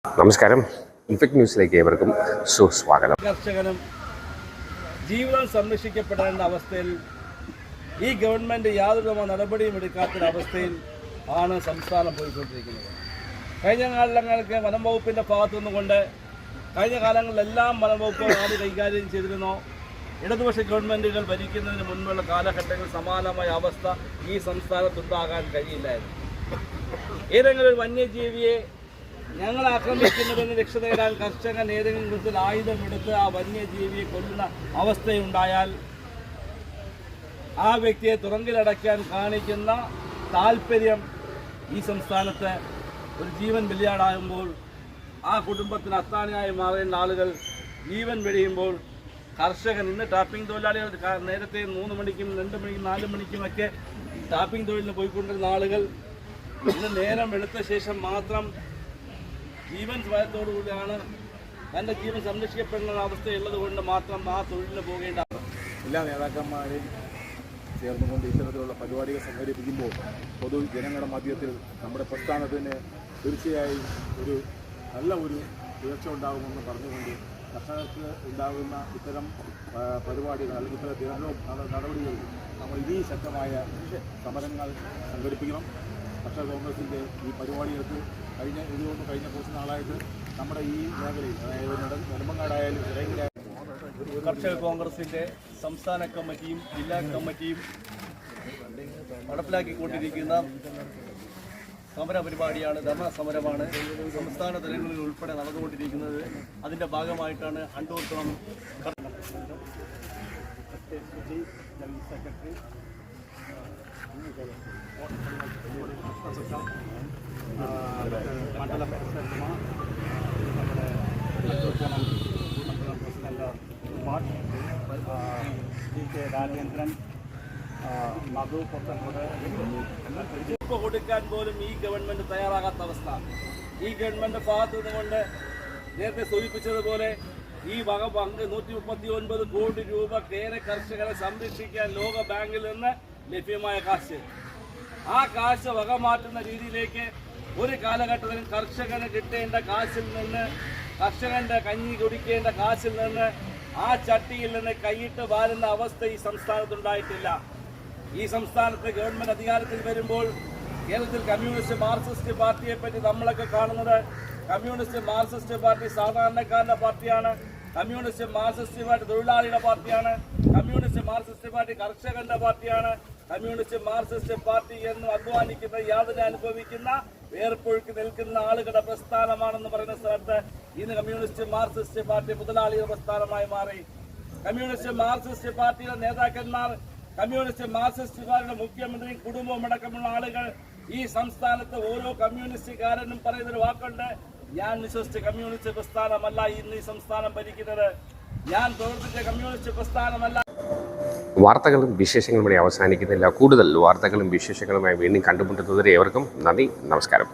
നമസ്കാരം. ഇൻഫെക്ട് ന്യൂസിലേക്ക് ഏവർക്കും സുസ്വാഗതം. കർഷകനും ജീവിതം സംരക്ഷിക്കപ്പെടേണ്ട അവസ്ഥയിൽ ഈ ഗവൺമെൻറ് യാതൊരു നടപടിയും എടുക്കാത്തൊരവസ്ഥയിൽ ആണ് സംസ്ഥാനം പോയിക്കൊണ്ടിരിക്കുന്നത്. കഴിഞ്ഞ കാലങ്ങൾക്ക് വനം വകുപ്പിൻ്റെ ഭാഗത്തു നിന്നുകൊണ്ട് കഴിഞ്ഞ കാലങ്ങളിലെല്ലാം വനം വകുപ്പ് ആര് കൈകാര്യം ചെയ്തിരുന്നോ ഇടതുപക്ഷ ഗവൺമെൻറ്റുകൾ ഭരിക്കുന്നതിന് മുൻപുള്ള കാലഘട്ടങ്ങളിൽ സമാനമായ അവസ്ഥ ഈ സംസ്ഥാനത്തുണ്ടാകാൻ കഴിയില്ലായിരുന്നു. ഏതെങ്കിലും ഒരു വന്യജീവിയെ ഞങ്ങൾ ആക്രമിക്കുന്നതിന് രക്ഷ നേടാൻ കർഷകൻ ഏതെങ്കിലും വിധത്തിൽ ആയുധമെടുത്ത് ആ വന്യജീവിയെ കൊല്ലുന്ന അവസ്ഥയുണ്ടായാൽ ആ വ്യക്തിയെ തുറങ്കിലടയ്ക്കാൻ കാണിക്കുന്ന താല്പര്യം ഈ സംസ്ഥാനത്ത് ഒരു ജീവൻ ബലിയാടാകുമ്പോൾ ആ കുടുംബത്തിന് അത്താണിയായി മാറേണ്ട ആളുകൾ ജീവൻ വെടിയുമ്പോൾ കർഷകൻ ഇന്ന് ടാപ്പിംഗ് തൊഴിലാളികൾ നേരത്തെ 3 മണിക്കും 2 മണിക്കും 4 മണിക്കുമൊക്കെ ടാപ്പിംഗ് തൊഴിലിന് പോയിക്കൊണ്ടിരുന്ന ആളുകൾ ഇന്ന് നേരം വെളുത്ത ശേഷം മാത്രം ജീവൻ ഭയത്തോടുകൂടിയാണ് തൻ്റെ ജീവൻ സംരക്ഷിക്കപ്പെടുന്ന അവസ്ഥയുള്ളത് കൊണ്ട് മാത്രം ആ തൊഴിലിന് പോകേണ്ട എല്ലാ നേതാക്കന്മാരെയും ചേർന്നുകൊണ്ട് ഇത്തരത്തിലുള്ള പരിപാടികൾ സംഘടിപ്പിക്കുമ്പോൾ പൊതുജനങ്ങളുടെ മധ്യത്തിൽ നമ്മുടെ പ്രസ്ഥാനത്തിന് തീർച്ചയായും ഒരു നല്ല ഉയർച്ച ഉണ്ടാകുമെന്ന് പറഞ്ഞുകൊണ്ട് കർഷകർക്ക് ഉണ്ടാകുന്ന ഇത്തരം പരിപാടികൾ അല്ലെങ്കിൽ ഇത്തരം നടപടികൾ നമ്മൾ ഇനിയും ശക്തമായ സമരങ്ങൾ സംഘടിപ്പിക്കണം. കർഷക കോൺഗ്രസിൻ്റെ ഈ പരിപാടികൾക്ക് കഴിഞ്ഞ കുറച്ച് നാളായിട്ട് നമ്മുടെ ഈ മേഖലയിൽ അതായത് നെടുമങ്ങാടായാലും ഇടയിലായാലും കർഷക കോൺഗ്രസിൻ്റെ സംസ്ഥാന കമ്മിറ്റിയും ജില്ലാ കമ്മിറ്റിയും നടപ്പിലാക്കിക്കൊണ്ടിരിക്കുന്ന സമര പരിപാടിയാണ്, ധർണ സമരമാണ് സംസ്ഥാന തലങ്ങളിൽ ഉൾപ്പെടെ നടന്നുകൊണ്ടിരിക്കുന്നത്. അതിൻ്റെ ഭാഗമായിട്ടാണ് അണ്ടൂർക്കുളം സെക്രട്ടറി മണ്ഡലം പ്രസിഡന്റ് കെ രാജേന്ദ്രൻ, മധു പൊത്തൻകോട് കൊടുക്കാൻ പോലും ഈ ഗവൺമെൻറ് തയ്യാറാകാത്ത അവസ്ഥ. ഈ ഗവൺമെൻറ് ഭാഗത്തു നിന്നുകൊണ്ട് നേരത്തെ സൂചിപ്പിച്ചതുപോലെ ഈ വക പങ്ക് 139 കോടി രൂപ കേര കർഷകരെ സംരക്ഷിക്കാൻ ലോക ബാങ്കിൽ നിന്ന് ലഭ്യമായ കാശ്, ആ കാശ് വക മാറ്റുന്ന രീതിയിലേക്ക് ഒരു കാലഘട്ടത്തിലും കർഷകന് കിട്ടേണ്ട കാശിൽ നിന്ന്, കർഷകന്റെ കഞ്ഞി കുടിക്കേണ്ട കാശിൽ നിന്ന്, ആ ചട്ടിയിൽ നിന്ന് കൈയിട്ട് വാരുന്ന അവസ്ഥ ഈ സംസ്ഥാനത്തുണ്ടായിട്ടില്ല. ഈ സംസ്ഥാനത്ത് ഗവൺമെൻറ് അധികാരത്തിൽ വരുമ്പോൾ കേരളത്തിൽ കമ്മ്യൂണിസ്റ്റ് മാർക്സിസ്റ്റ് പാർട്ടിയെ പറ്റി നമ്മളൊക്കെ കാണുന്നത് കമ്മ്യൂണിസ്റ്റ് മാർക്സിസ്റ്റ് പാർട്ടി സാധാരണക്കാരൻ്റെ പാർട്ടിയാണ്, കമ്മ്യൂണിസ്റ്റ് മാർക്സിസ്റ്റ് പാർട്ടി തൊഴിലാളിയുടെ പാർട്ടിയാണ്, കമ്മ്യൂണിസ്റ്റ് മാർക്സിസ്റ്റ് പാർട്ടി കർഷകന്റെ പാർട്ടിയാണ്, കമ്മ്യൂണിസ്റ്റ് മാർക്സിസ്റ്റ് പാർട്ടി എന്ന് അധ്വാനിക്കുന്ന യാതന അനുഭവിക്കുന്ന വേർപ്പൊഴുക്കി നിൽക്കുന്ന ആളുകളുടെ പ്രസ്ഥാനമാണെന്ന് പറയുന്ന സ്ഥലത്ത് ഇന്ന് കമ്മ്യൂണിസ്റ്റ് മാർക്സിസ്റ്റ് പാർട്ടി മുതലാളിയുടെ പ്രസ്ഥാനമായി മാറി. കമ്മ്യൂണിസ്റ്റ് മാർക്സിസ്റ്റ് പാർട്ടിയുടെ നേതാക്കന്മാർ, കമ്മ്യൂണിസ്റ്റ് മാർക്സിസ്റ്റ് പാർട്ടിയുടെ മുഖ്യമന്ത്രിയും കുടുംബവും അടക്കമുള്ള ആളുകൾ ഈ സംസ്ഥാനത്ത് ഓരോ കമ്മ്യൂണിസ്റ്റുകാരനും പറയുന്നൊരു വാക്കുണ്ട്, ഞാൻ വിശ്വസിച്ച കമ്മ്യൂണിസ്റ്റ് പ്രസ്ഥാനമല്ല ഇന്ന് ഈ സംസ്ഥാനം ഭരിക്കുന്നത്, ഞാൻ പ്രവർത്തിച്ച കമ്മ്യൂണിസ്റ്റ് പ്രസ്ഥാനമല്ല. വാർത്തകളും വിശേഷങ്ങളും ഇവിടെ അവസാനിക്കുന്നില്ല. കൂടുതൽ വാർത്തകളും വിശേഷങ്ങളുമായി വീണ്ടും കണ്ടുമുട്ടുന്നതുവരെ ഏവർക്കും നന്ദി, നമസ്കാരം.